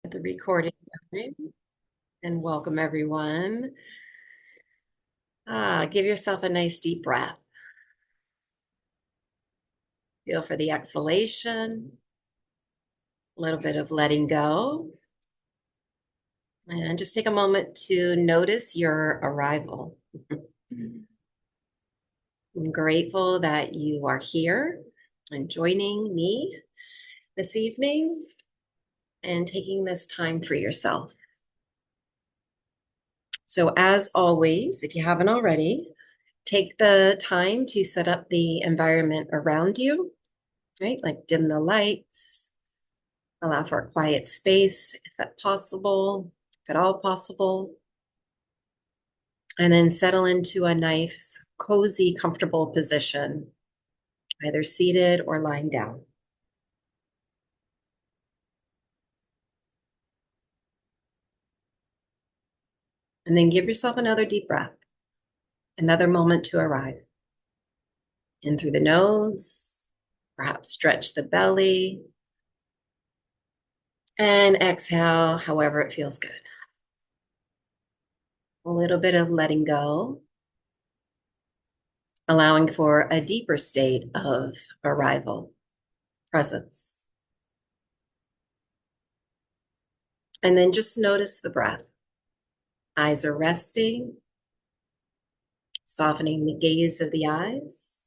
At the recording time, and welcome everyone. Give yourself a nice deep breath. Feel for the exhalation, a little bit of letting go, and just take a moment to notice your arrival. I'm grateful that you are here and joining me this evening and taking this time for yourself. So, as always, if you haven't already, take the time to set up the environment around you, right? Like dim the lights, allow for a quiet space if at all possible, and then settle into a nice, cozy, comfortable position, either seated or lying down. And then give yourself another deep breath, another moment to arrive. In through the nose, perhaps stretch the belly, and exhale however it feels good. A little bit of letting go, allowing for a deeper state of arrival, presence. And then just notice the breath. Eyes are resting, softening the gaze of the eyes,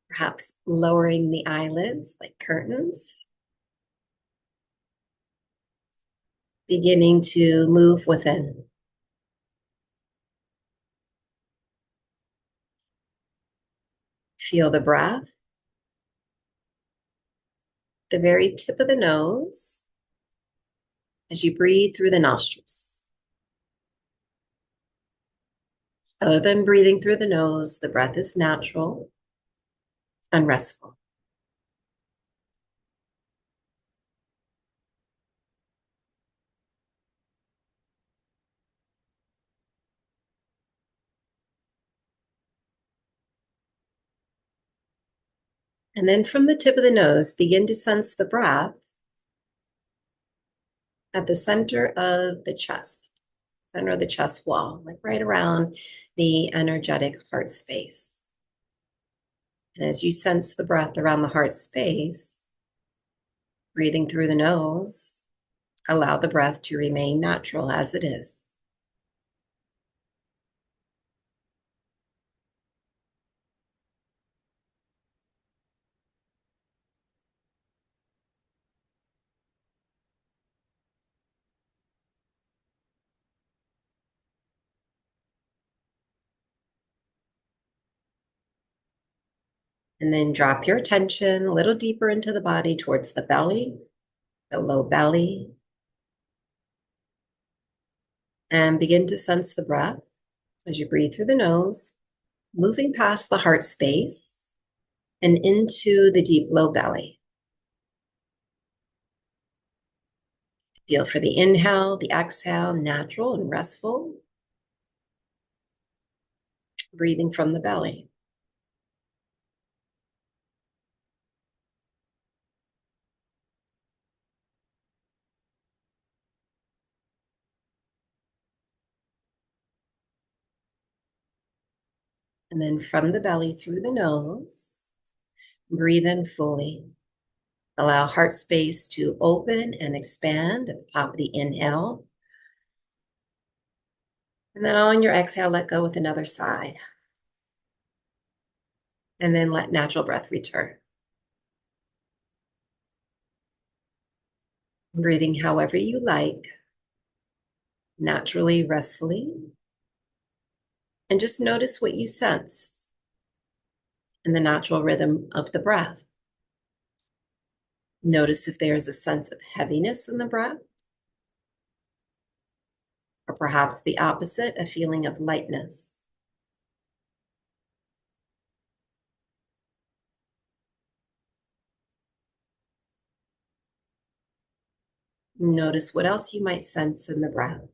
perhaps lowering the eyelids like curtains, beginning to move within. Feel the breath, the very tip of the nose as you breathe through the nostrils. Other than breathing through the nose, the breath is natural and restful. And then from the tip of the nose, begin to sense the breath at the center of the chest, center of the chest wall, like right around the energetic heart space. And as you sense the breath around the heart space, breathing through the nose, allow the breath to remain natural as it is. And then drop your attention a little deeper into the body towards the belly, the low belly, and begin to sense the breath as you breathe through the nose, moving past the heart space and into the deep low belly. Feel for the inhale, the exhale, natural and restful, breathing from the belly. And then from the belly through the nose, breathe in fully. Allow heart space to open and expand at the top of the inhale. And then on your exhale, let go with another sigh. And then let natural breath return. Breathing however you like, naturally, restfully. And just notice what you sense in the natural rhythm of the breath. Notice if there's a sense of heaviness in the breath, or perhaps the opposite, a feeling of lightness. Notice what else you might sense in the breath.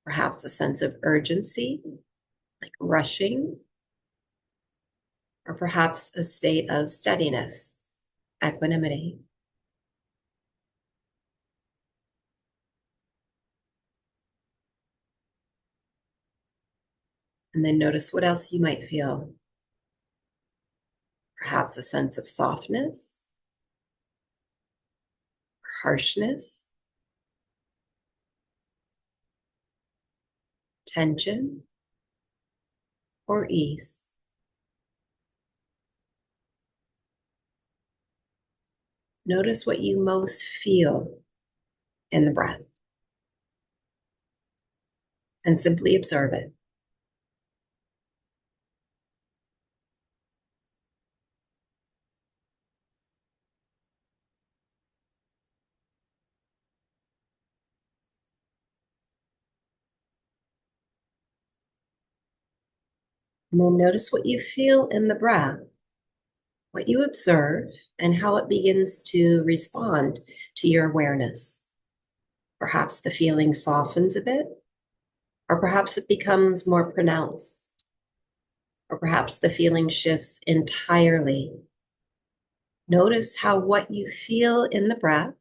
Perhaps a sense of urgency, like rushing, or perhaps a state of steadiness, equanimity. And then notice what else you might feel. Perhaps a sense of softness, harshness, tension, or ease. Notice what you most feel in the breath and simply observe it. And then notice what you feel in the breath, what you observe, and how it begins to respond to your awareness. Perhaps the feeling softens a bit, or perhaps it becomes more pronounced, or perhaps the feeling shifts entirely. Notice how what you feel in the breath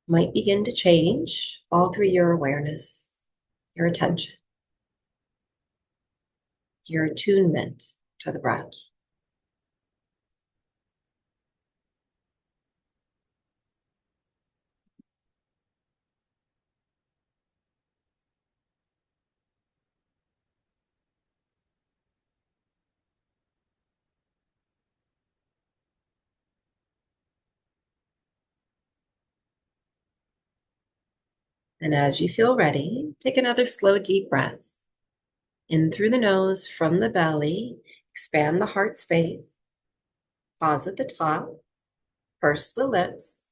might begin to change all through your awareness, your attention, your attunement to the breath. And as you feel ready, take another slow, deep breath. In through the nose, from the belly, expand the heart space. Pause at the top, purse the lips,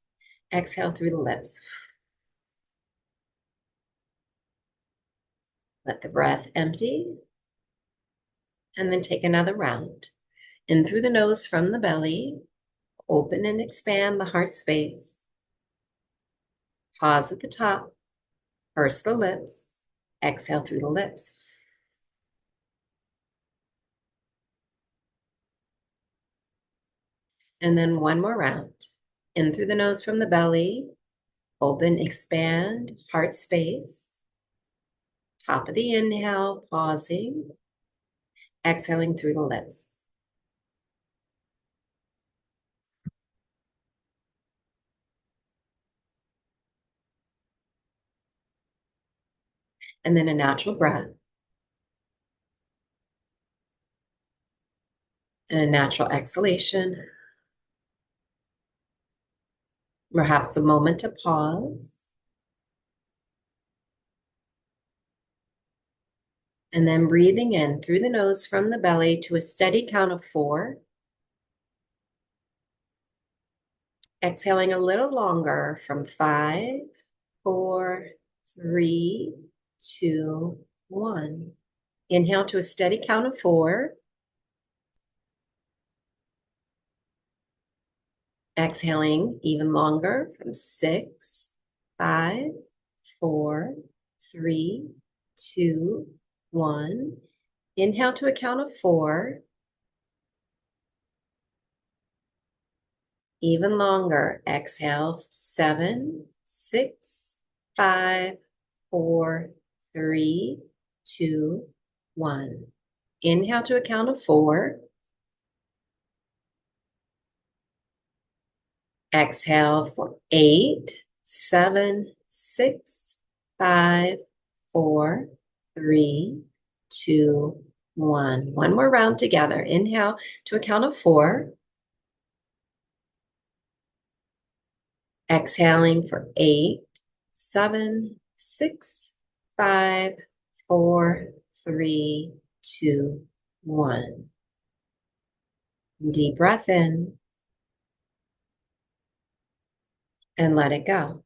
exhale through the lips. Let the breath empty, and then take another round. In through the nose, from the belly, open and expand the heart space. Pause at the top, purse the lips, exhale through the lips. And then one more round. In through the nose, from the belly, open, expand, heart space. Top of the inhale, pausing, exhaling through the lips. And then a natural breath and a natural exhalation. Perhaps a moment to pause. And then breathing in through the nose from the belly to a steady count of 4. Exhaling a little longer from 5, 4, 3, 2, 1. Inhale to a steady count of 4. Exhaling even longer from 6, 5, 4, 3, 2, 1. Inhale to a count of 4. Even longer. Exhale 7, 6, 5, 4, 3, 2, 1. Inhale to a count of 4. Exhale for 8, 7, 6, 5, 4, 3, 2, 1. One more round together. Inhale to a count of 4. Exhaling for 8, 7, 6, 5, 4, 3, 2, 1. Deep breath in and let it go.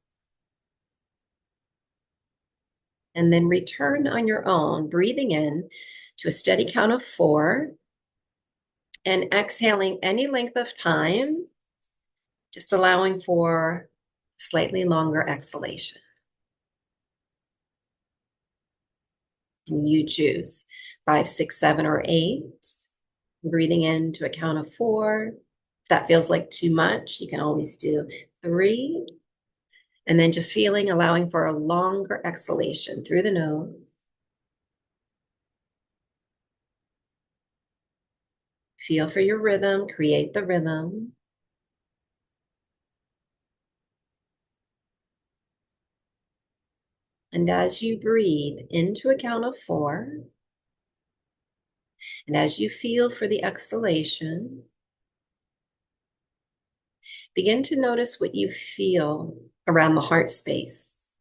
And then return on your own, breathing in to a steady count of 4 and exhaling any length of time, just allowing for slightly longer exhalation. And you choose 5, 6, 7, or 8. Breathing in to a count of 4. If that feels like too much, you can always do 3. And then just feeling, allowing for a longer exhalation through the nose. Feel for your rhythm, create the rhythm. And as you breathe into a count of 4, and as you feel for the exhalation, begin to notice what you feel around the heart space.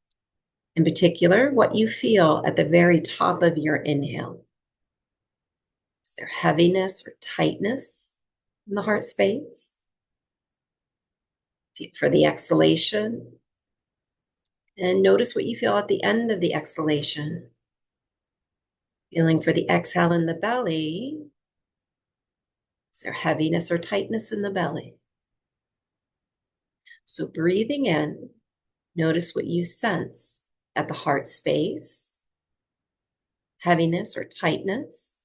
In particular, what you feel at the very top of your inhale. Is there heaviness or tightness in the heart space? For the exhalation, and notice what you feel at the end of the exhalation. Feeling for the exhale in the belly. Is there heaviness or tightness in the belly? So breathing in, notice what you sense at the heart space, heaviness or tightness,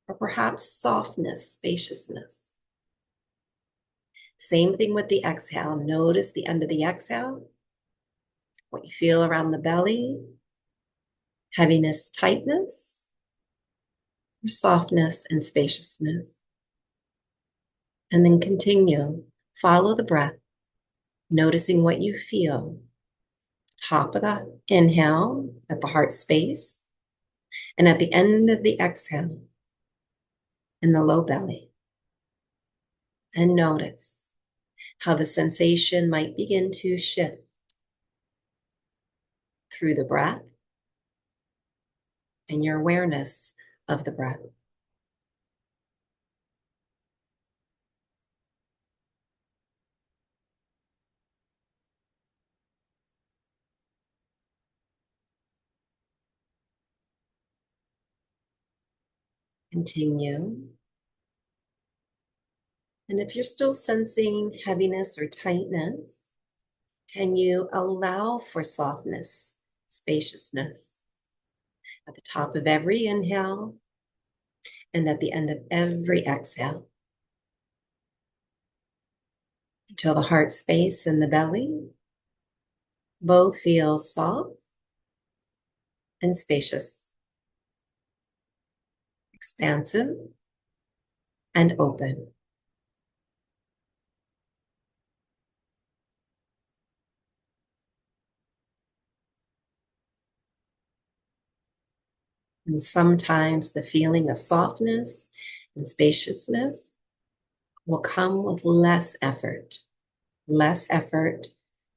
or perhaps softness, spaciousness. Same thing with the exhale. Notice the end of the exhale, what you feel around the belly, heaviness, tightness, or softness and spaciousness. And then continue. Follow the breath, noticing what you feel. Top of the inhale at the heart space, and at the end of the exhale in the low belly. And notice how the sensation might begin to shift through the breath and your awareness of the breath. Continue. And if you're still sensing heaviness or tightness, can you allow for softness, spaciousness at the top of every inhale and at the end of every exhale, until the heart space and the belly both feel soft and spacious, expansive and open. And sometimes the feeling of softness and spaciousness will come with less effort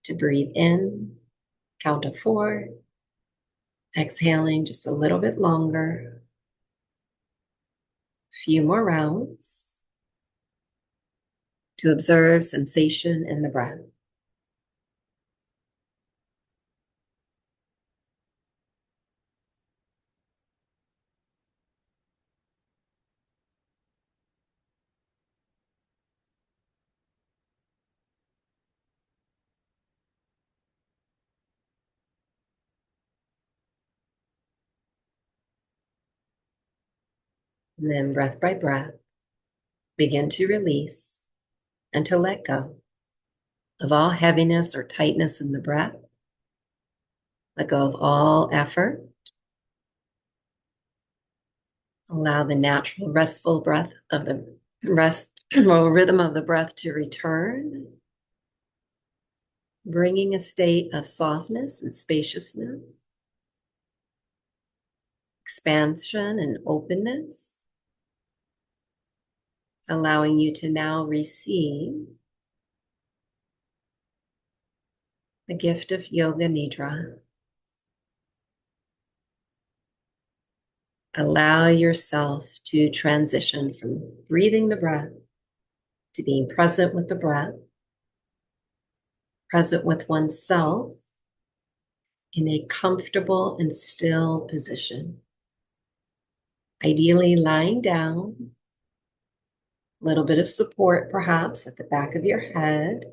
to breathe in, count of 4, exhaling just a little bit longer, a few more rounds to observe sensation in the breath. And then breath by breath, begin to release and to let go of all heaviness or tightness in the breath. Let go of all effort. Allow the natural restful breath of the rhythm of the breath to return, bringing a state of softness and spaciousness, expansion and openness, allowing you to now receive the gift of Yoga Nidra. Allow yourself to transition from breathing the breath to being present with the breath, present with oneself in a comfortable and still position. Ideally lying down, a little bit of support perhaps at the back of your head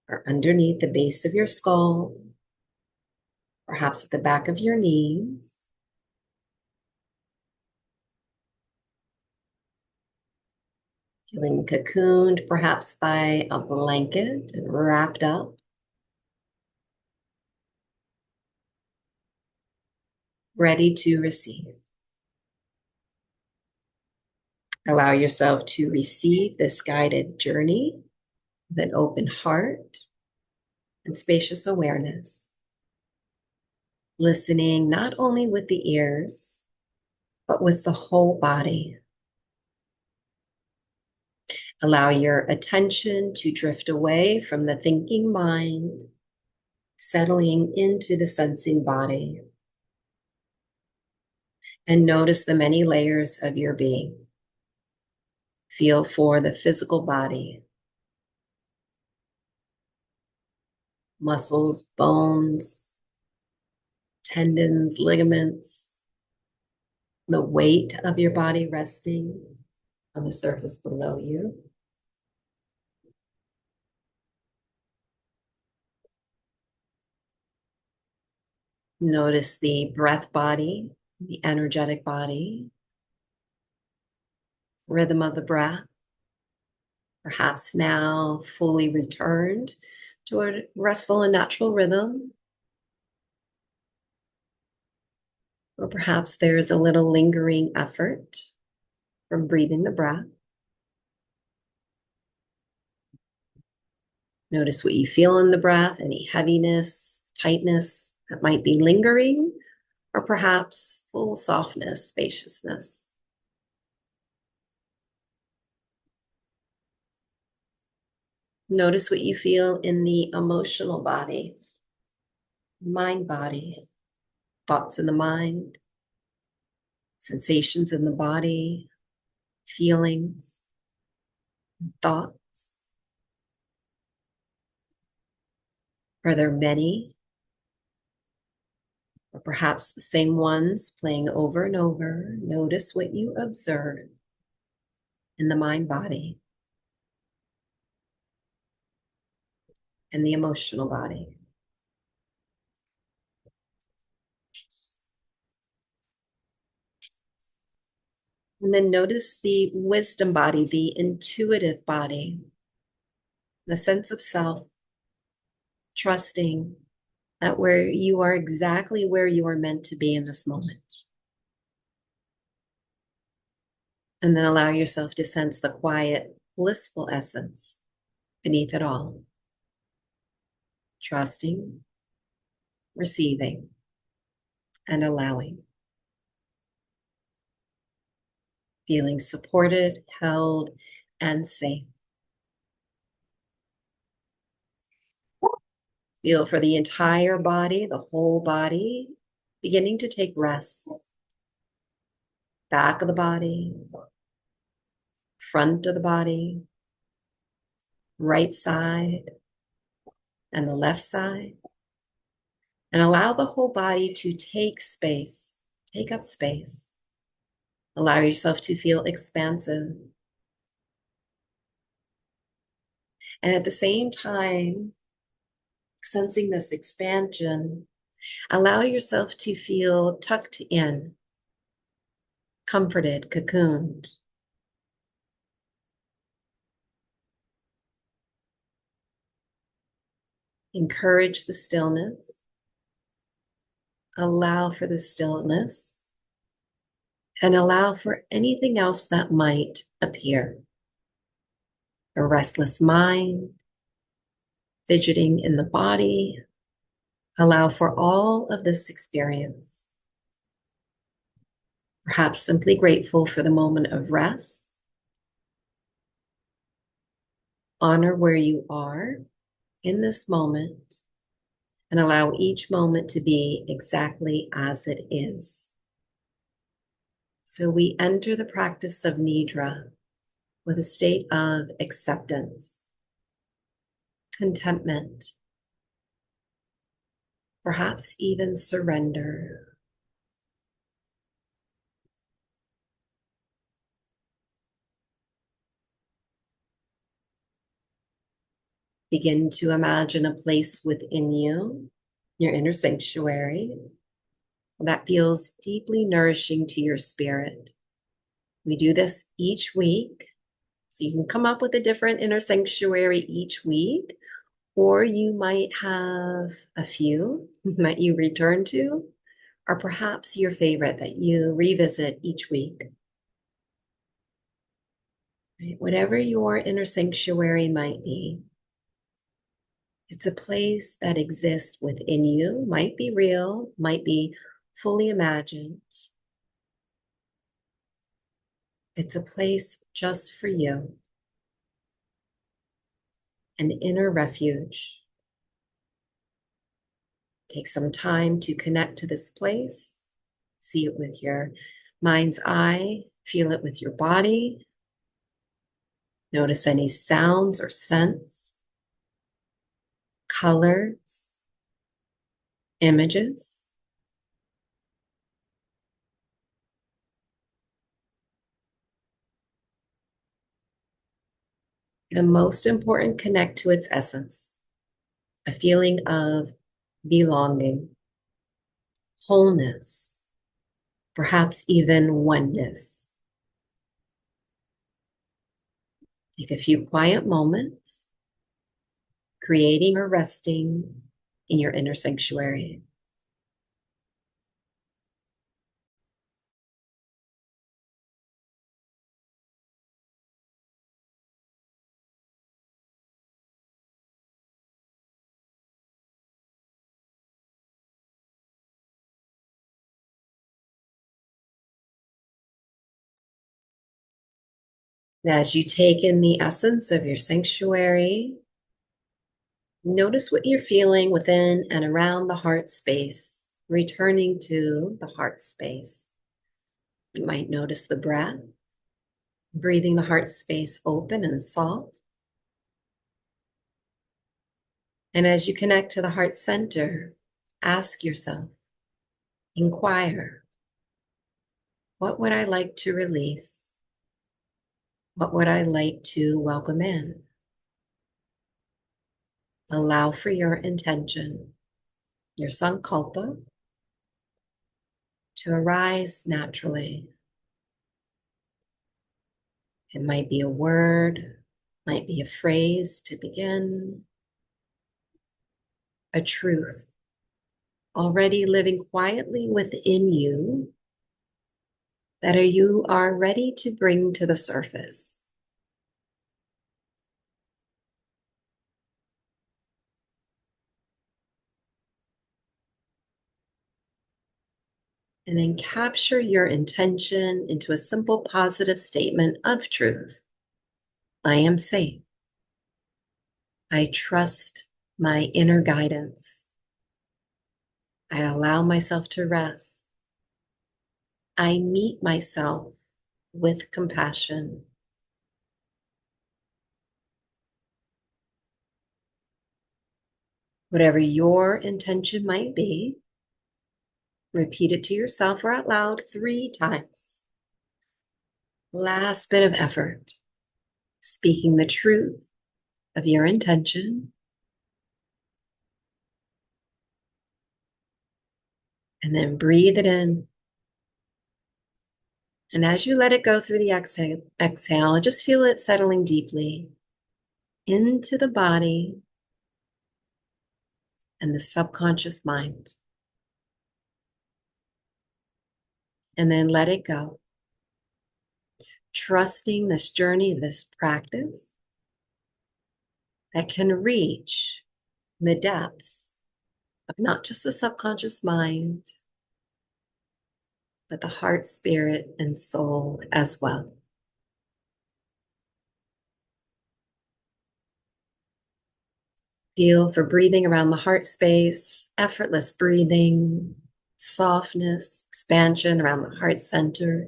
or underneath the base of your skull, perhaps at the back of your knees. Feeling cocooned perhaps by a blanket and wrapped up. Ready to receive. Allow yourself to receive this guided journey with an open heart and spacious awareness, listening not only with the ears, but with the whole body. Allow your attention to drift away from the thinking mind, settling into the sensing body. And notice the many layers of your being. Feel for the physical body, muscles, bones, tendons, ligaments, the weight of your body resting on the surface below you. Notice the breath body, the energetic body, rhythm of the breath, perhaps now fully returned to a restful and natural rhythm. Or perhaps there's a little lingering effort from breathing the breath. Notice what you feel in the breath, any heaviness, tightness that might be lingering, or perhaps full softness, spaciousness. Notice what you feel in the emotional body, mind body, thoughts in the mind, sensations in the body, feelings, thoughts. Are there many? Or perhaps the same ones playing over and over? Notice what you observe in the mind body and the emotional body. And then notice the wisdom body, the intuitive body, the sense of self, trusting that where you are exactly where you are meant to be in this moment. And then allow yourself to sense the quiet, blissful essence beneath it all. Trusting, receiving, and allowing. Feeling supported, held, and safe. Feel for the entire body, the whole body, beginning to take rest. Back of the body, front of the body, right side, and the left side. And allow the whole body to take space, take up space. Allow yourself to feel expansive. And at the same time, sensing this expansion, allow yourself to feel tucked in, comforted, cocooned. Encourage the stillness. Allow for the stillness. And allow for anything else that might appear. A restless mind, fidgeting in the body. Allow for all of this experience. Perhaps simply grateful for the moment of rest. Honor where you are in this moment and allow each moment to be exactly as it is. So we enter the practice of Nidra with a state of acceptance, contentment, perhaps even surrender. Begin to imagine a place within you, your inner sanctuary, that feels deeply nourishing to your spirit. We do this each week. So you can come up with a different inner sanctuary each week, or you might have a few that you return to, or perhaps your favorite that you revisit each week. right? Whatever your inner sanctuary might be, it's a place that exists within you, might be real, might be fully imagined. It's a place just for you, an inner refuge. Take some time to connect to this place, see it with your mind's eye, feel it with your body. Notice any sounds or scents, colors, images. And most important, connect to its essence, a feeling of belonging, wholeness, perhaps even oneness. Take a few quiet moments, creating or resting in your inner sanctuary. And as you take in the essence of your sanctuary, notice what you're feeling within and around the heart space, returning to the heart space. You might notice the breath, breathing the heart space open and soft. And as you connect to the heart center, ask yourself, inquire, what would I like to release? What would I like to welcome in? Allow for your intention, your sankalpa, to arise naturally. It might be a word, might be a phrase to begin, a truth already living quietly within you that you are ready to bring to the surface. And then capture your intention into a simple positive statement of truth. I am safe. I trust my inner guidance. I allow myself to rest. I meet myself with compassion. Whatever your intention might be, repeat it to yourself or out loud 3 times. Last bit of effort, speaking the truth of your intention. And then breathe it in. And as you let it go through the exhale, just feel it settling deeply into the body and the subconscious mind. And then let it go. Trusting this journey, this practice that can reach the depths of not just the subconscious mind, but the heart, spirit, and soul as well. Feel for breathing around the heart space, effortless breathing, softness, expansion around the heart center.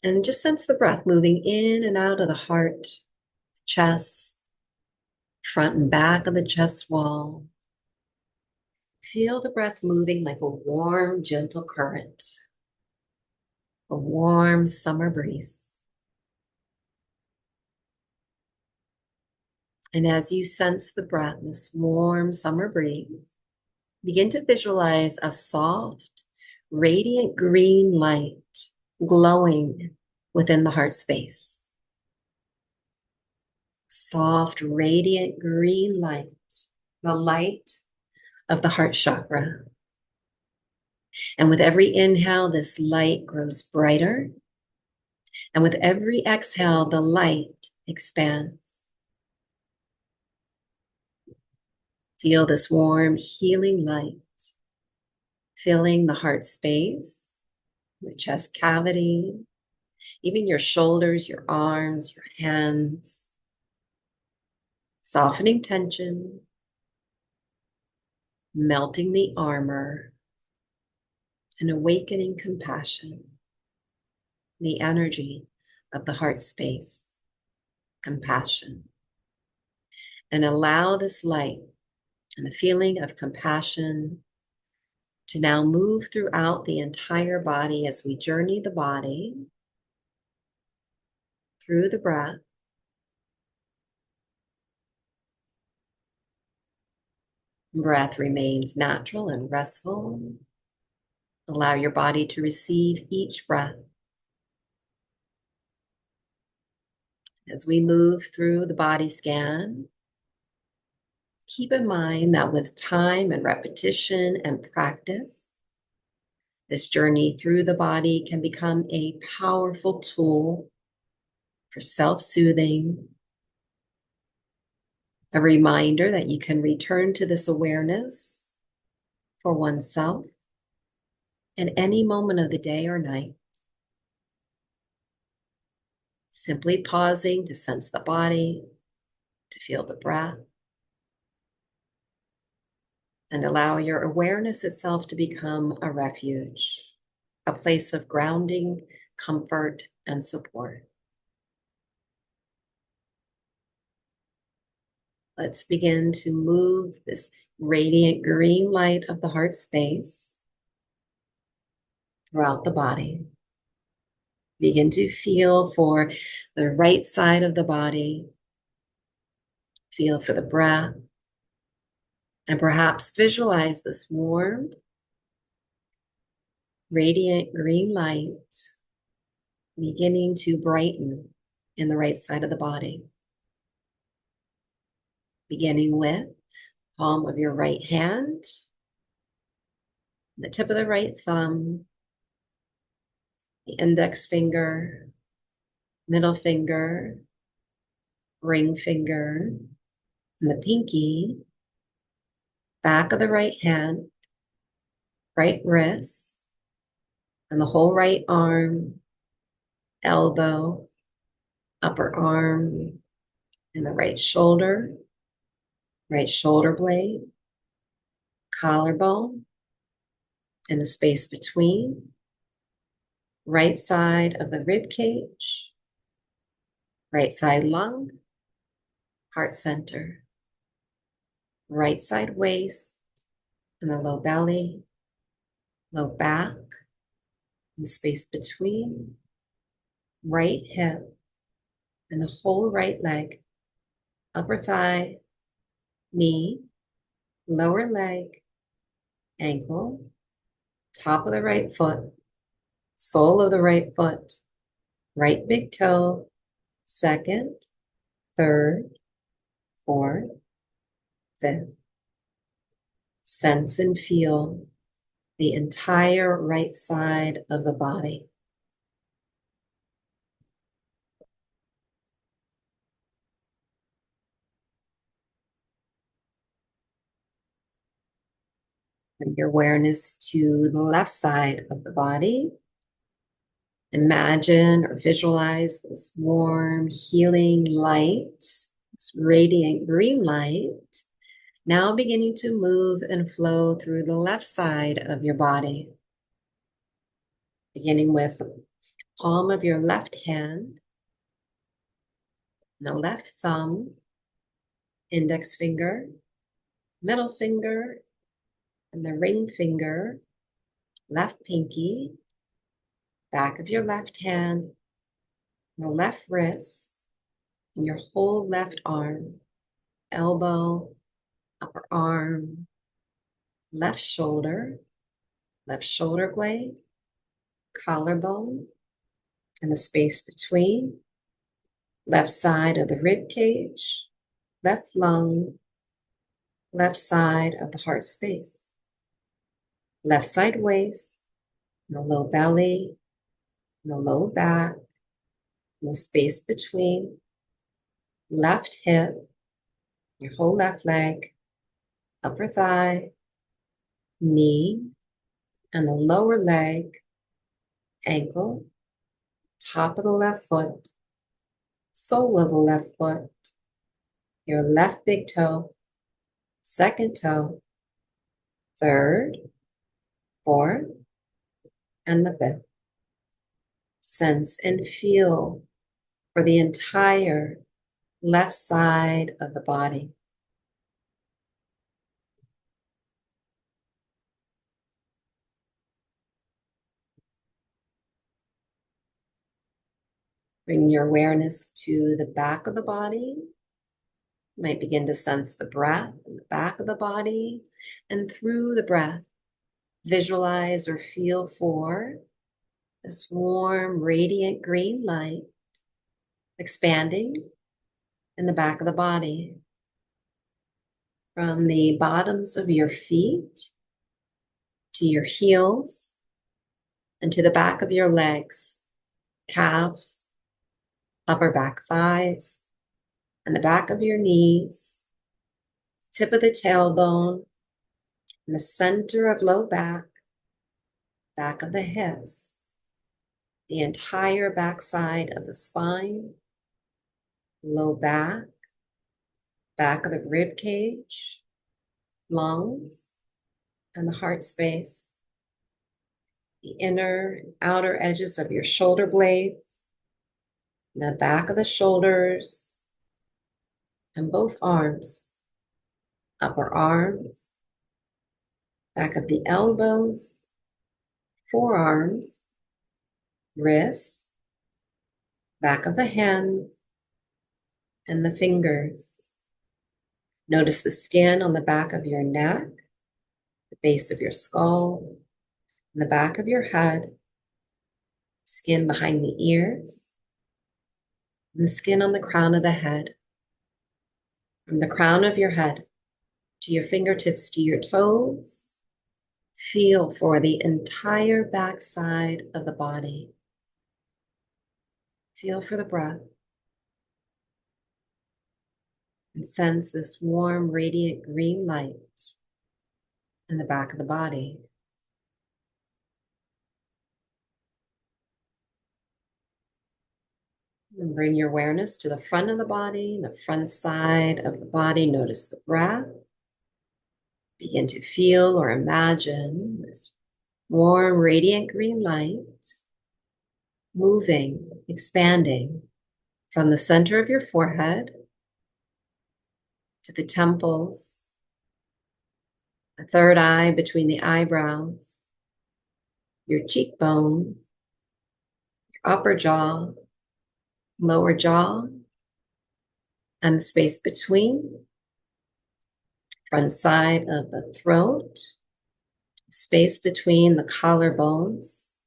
And just sense the breath moving in and out of the heart, chest, front and back of the chest wall. Feel the breath moving like a warm, gentle current, a warm summer breeze. And as you sense the breath, this warm summer breeze, begin to visualize a soft, radiant green light glowing within the heart space. Soft, radiant green light, the light of the heart chakra. And with every inhale, this light grows brighter And with every exhale, the light expands. Feel this warm, healing light filling the heart space, the chest cavity, even your shoulders, your arms, your hands, softening tension, melting the armor, and awakening compassion, the energy of the heart space, compassion. And allow this light and the feeling of compassion to now move throughout the entire body as we journey the body through the breath. Breath remains natural and restful. Allow your body to receive each breath. As we move through the body scan, keep in mind that with time and repetition and practice, this journey through the body can become a powerful tool for self-soothing, a reminder that you can return to this awareness for oneself in any moment of the day or night. Simply pausing to sense the body, to feel the breath, and allow your awareness itself to become a refuge, a place of grounding, comfort, and support. Let's begin to move this radiant green light of the heart space throughout the body. Begin to feel for the right side of the body. Feel for the breath. And perhaps visualize this warm, radiant green light beginning to brighten in the right side of the body. Beginning with palm of your right hand, the tip of the right thumb, the index finger, middle finger, ring finger, and the pinky, back of the right hand, right wrist, and the whole right arm, elbow, upper arm, and the right shoulder blade, collarbone, and the space between, right side of the rib cage, right side lung, heart center, right side waist, and the low belly, low back, and space between, right hip, and the whole right leg, upper thigh, knee, lower leg, ankle, top of the right foot, sole of the right foot, right big toe, second, third, fourth, fifth. Sense and feel the entire right side of the body. Bring your awareness to the left side of the body. Imagine or visualize this warm, healing light, this radiant green light, now beginning to move and flow through the left side of your body. Beginning with the palm of your left hand, the left thumb, index finger, middle finger, and the ring finger, left pinky, back of your left hand, the left wrist, and your whole left arm, elbow, upper arm, left shoulder blade, collarbone, and the space between, left side of the rib cage, left lung, left side of the heart space, left side waist, the low belly, the low back, And the space between left hip, your whole left leg, upper thigh, knee, and the lower leg, ankle, top of the left foot, sole of the left foot, your left big toe, second toe, third, fourth, and the fifth. Sense and feel for the entire left side of the body. Bring your awareness to the back of the body. You might begin to sense the breath in the back of the body, and through the breath, visualize or feel for this warm, radiant green light expanding in the back of the body, from the bottoms of your feet to your heels and to the back of your legs, calves, upper back thighs, and the back of your knees, tip of the tailbone, and the center of low back, back of the hips, the entire backside of the spine, low back, back of the rib cage, lungs, and the heart space, the inner and outer edges of your shoulder blades, the back of the shoulders, and both arms, upper arms, back of the elbows, forearms, wrists, back of the hands, and the fingers. Notice the skin on the back of your neck, the base of your skull, and the back of your head, skin behind the ears, and the skin on the crown of the head. From the crown of your head to your fingertips to your toes, feel for the entire backside of the body. Feel for the breath and sense this warm, radiant green light in the back of the body. And bring your awareness to the front of the body, the front side of the body. Notice the breath. Begin to feel or imagine this warm, radiant green light moving, expanding from the center of your forehead to the temples, the third eye between the eyebrows, your cheekbones, your upper jaw, lower jaw, and the space between, front side of the throat, space between the collarbones,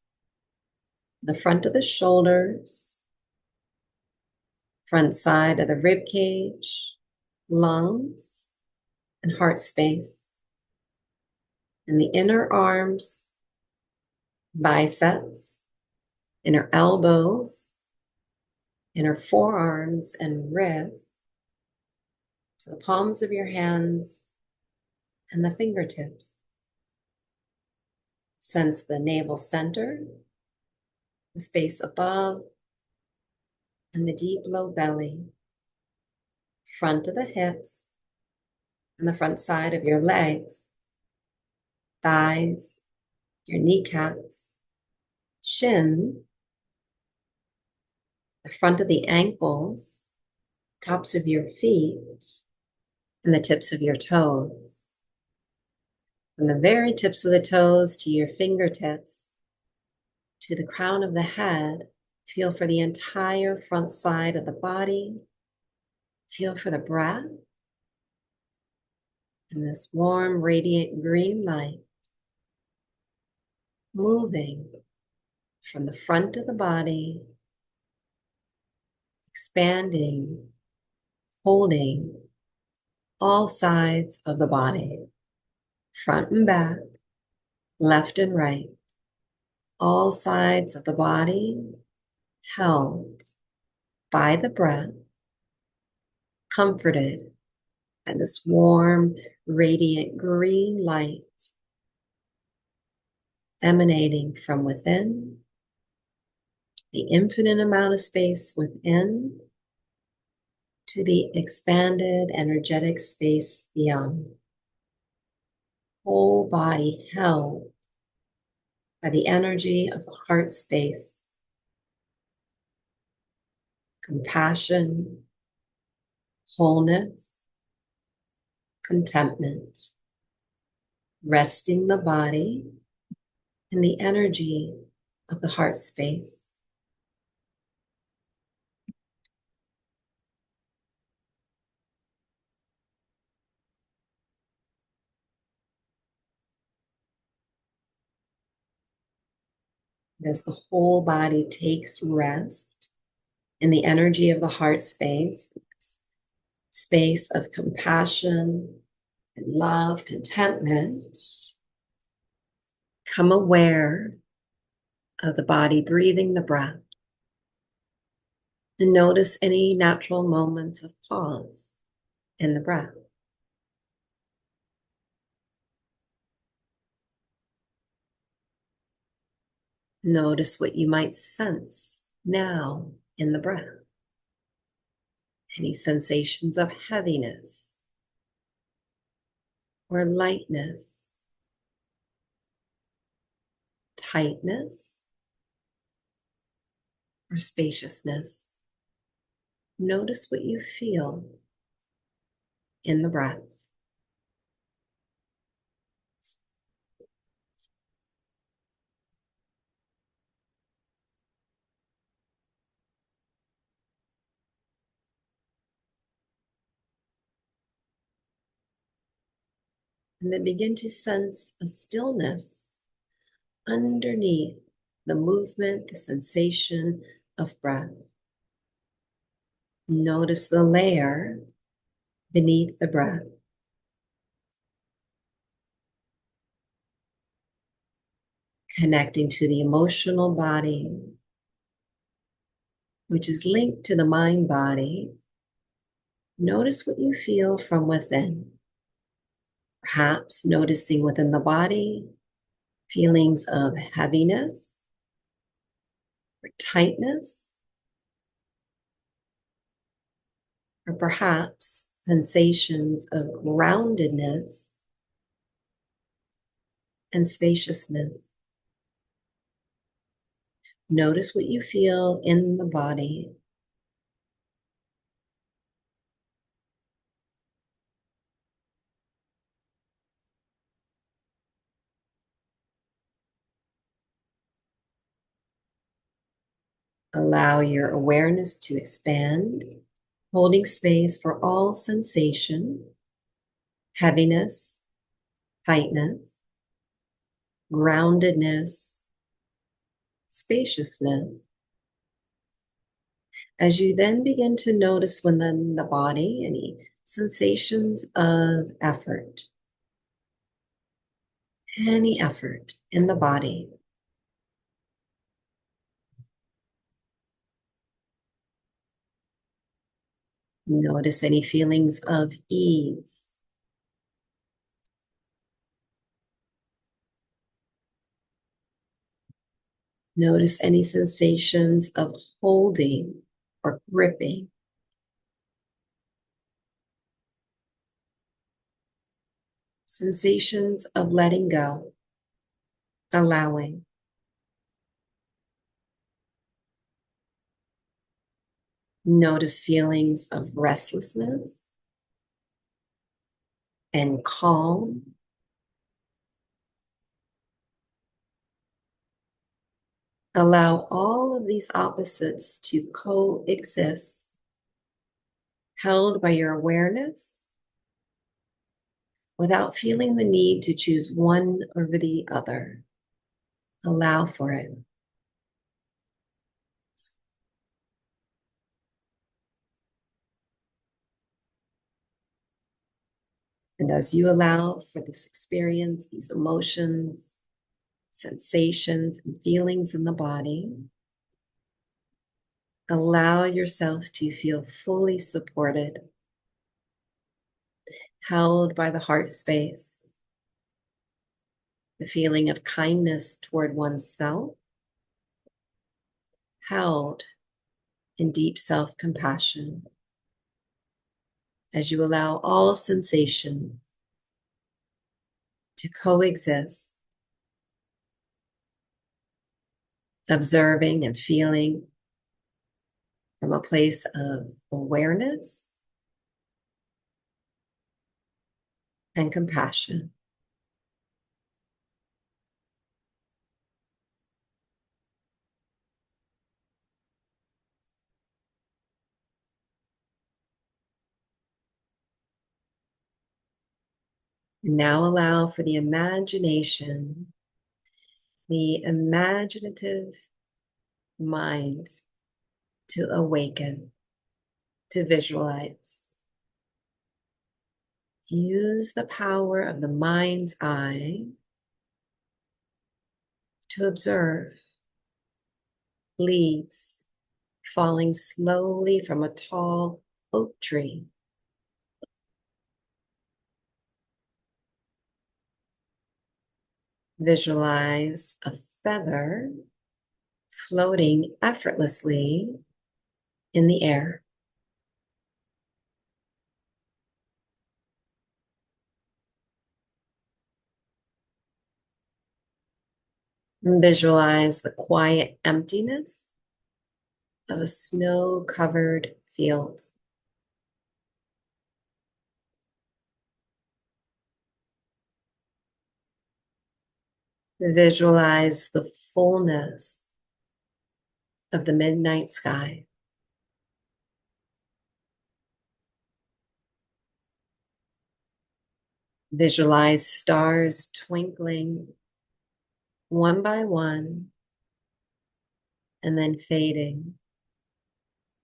the front of the shoulders, front side of the rib cage, lungs, and heart space, and the inner arms, biceps, inner elbows, inner forearms and wrists, to the palms of your hands and the fingertips. Sense the navel center, the space above, and the deep low belly, front of the hips, and the front side of your legs, thighs, your kneecaps, shins, the front of the ankles, tops of your feet, and the tips of your toes. From the very tips of the toes to your fingertips, to the crown of the head, feel for the entire front side of the body. Feel for the breath and this warm, radiant green light moving from the front of the body, expanding, holding all sides of the body, front and back, left and right, all sides of the body held by the breath, comforted by this warm, radiant green light emanating from within, the infinite amount of space within, to the expanded energetic space beyond. Whole body held by the energy of the heart space, compassion, wholeness, contentment, resting the body in the energy of the heart space. As the whole body takes rest in the energy of the heart space, space of compassion and love, contentment, come aware of the body breathing the breath, and notice any natural moments of pause in the breath. Notice what you might sense now in the breath. Any sensations of heaviness or lightness, tightness or spaciousness. Notice what you feel in the breath. And then begin to sense a stillness underneath the movement, the sensation of breath. Notice the layer beneath the breath. Connecting to the emotional body, which is linked to the mind body. Notice what you feel from within. Perhaps noticing within the body feelings of heaviness or tightness, or perhaps sensations of groundedness and spaciousness. Notice what you feel in the body. Allow your awareness to expand, holding space for all sensation, heaviness, tightness, groundedness, spaciousness. As you then begin to notice within the body any sensations of effort, any effort in the body. Notice any feelings of ease. Notice any sensations of holding or gripping. Sensations of letting go, allowing. Notice feelings of restlessness and calm. Allow all of these opposites to coexist, held by your awareness, without feeling the need to choose one over the other. Allow for it. And as you allow for this experience, these emotions, sensations, and feelings in the body, Allow yourself to feel fully supported, held by the heart space, the feeling of kindness toward oneself, held in deep self-compassion as you allow all sensation to coexist, observing and feeling from a place of awareness and compassion. Now allow for the imagination, the imaginative mind to awaken, to visualize. Use the power of the mind's eye to observe leaves falling slowly from a tall oak tree. Visualize a feather floating effortlessly in the air. Visualize the quiet emptiness of a snow-covered field. Visualize the fullness of the midnight sky. Visualize stars twinkling one by one and then fading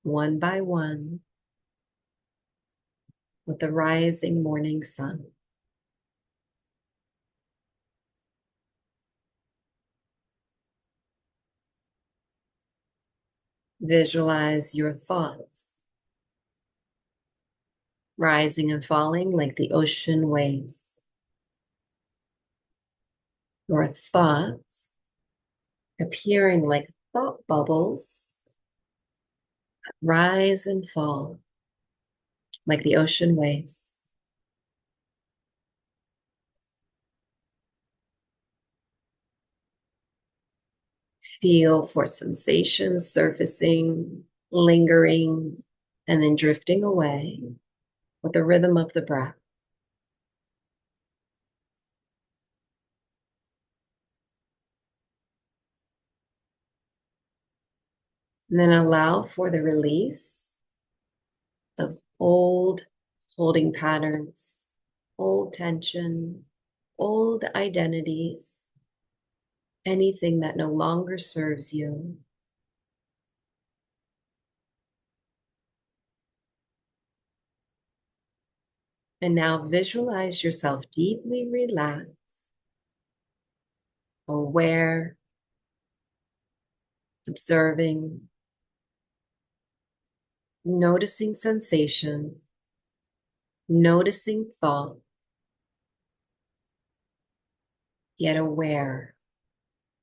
one by one with the rising morning sun. Visualize your thoughts rising and falling like the ocean waves. Your thoughts appearing like thought bubbles, rise and fall like the ocean waves. Feel for sensations surfacing, lingering, and then drifting away with the rhythm of the breath. And then allow for the release of old holding patterns, old tension, old identities, anything that no longer serves you. And now visualize yourself deeply relaxed, aware, observing, noticing sensations, noticing thought, yet aware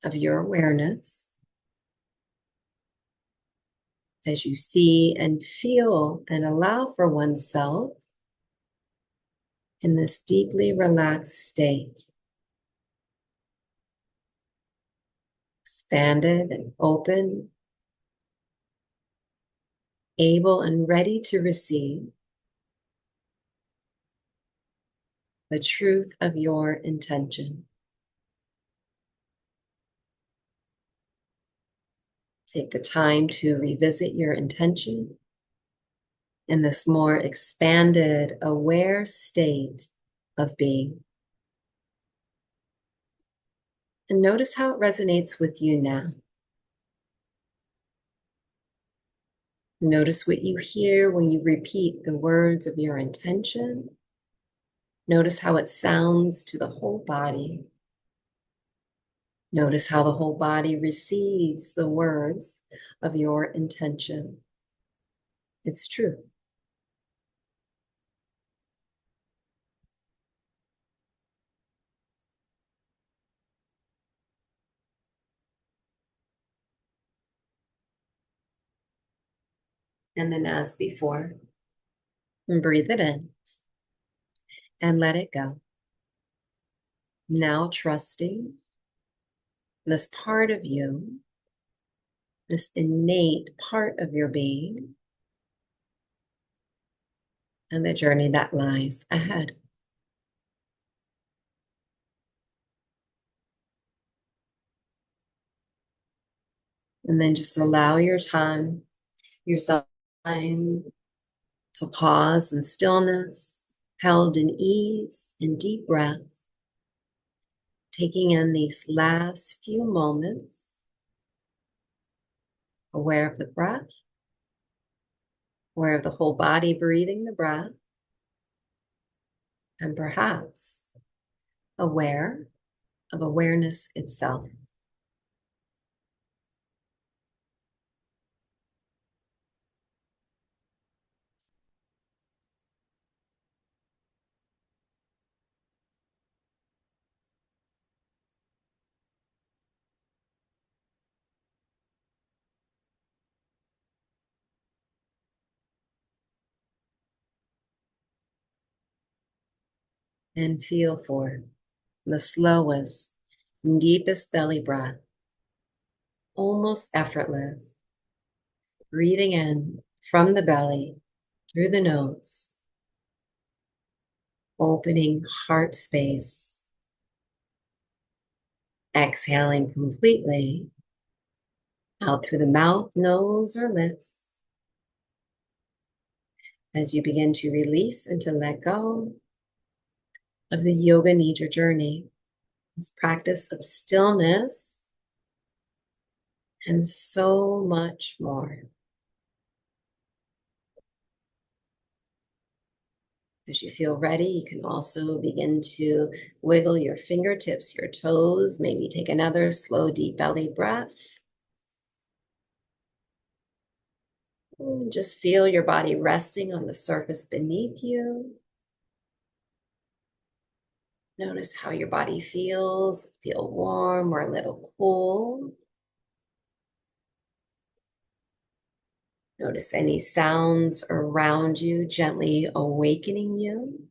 of your awareness as you see and feel and allow for oneself in this deeply relaxed state, expanded and open, able and ready to receive the truth of your intention. Take the time to revisit your intention in this more expanded, aware state of being. And notice how it resonates with you now. Notice what you hear when you repeat the words of your intention. Notice how it sounds to the whole body. Notice how the whole body receives the words of your intention. It's true. And then, as before, breathe it in and let it go. Now, trusting this part of you, this innate part of your being, and the journey that lies ahead. And then just allow yourself time to pause in stillness, held in ease and deep breath, taking in these last few moments, aware of the breath, aware of the whole body breathing the breath, and perhaps aware of awareness itself. And feel for the slowest, deepest belly breath, almost effortless, breathing in from the belly through the nose, opening heart space, exhaling completely out through the mouth, nose, or lips as you begin to release and to let go of the Yoga Nidra journey, this practice of stillness and so much more. As you feel ready, you can also begin to wiggle your fingertips, your toes, maybe take another slow, deep belly breath. And just feel your body resting on the surface beneath you. Notice how your body feels. Feel warm or a little cool. Notice any sounds around you, gently awakening you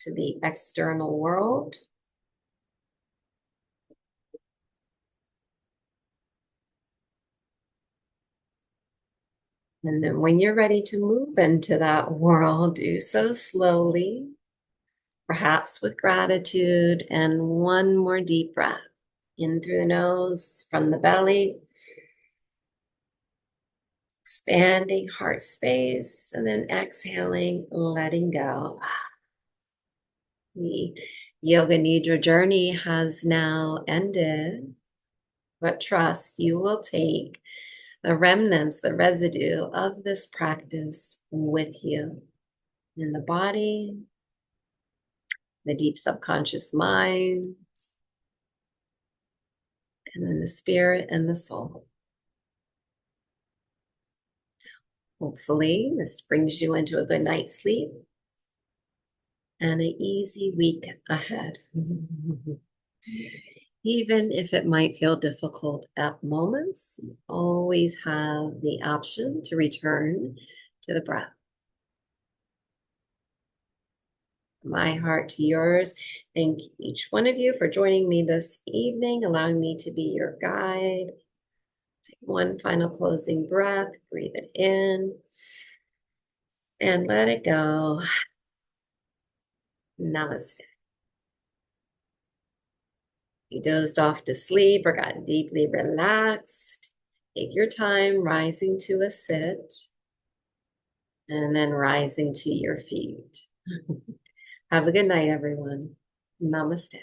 to the external world. And then when you're ready to move into that world, do so slowly, perhaps with gratitude, and one more deep breath. In through the nose, from the belly, expanding heart space, and then exhaling, letting go. The Yoga Nidra journey has now ended, but trust you will take the remnants, the residue of this practice with you in the body, the deep subconscious mind, and then the spirit and the soul. Hopefully, this brings you into a good night's sleep and an easy week ahead. Even if it might feel difficult at moments, you always have the option to return to the breath. My heart to yours. Thank each one of you for joining me this evening, allowing me to be your guide. Take one final closing breath, breathe it in, and let it go. Namaste. You dozed off to sleep or got deeply relaxed, take your time rising to a sit and then rising to your feet. Have a good night, everyone. Namaste.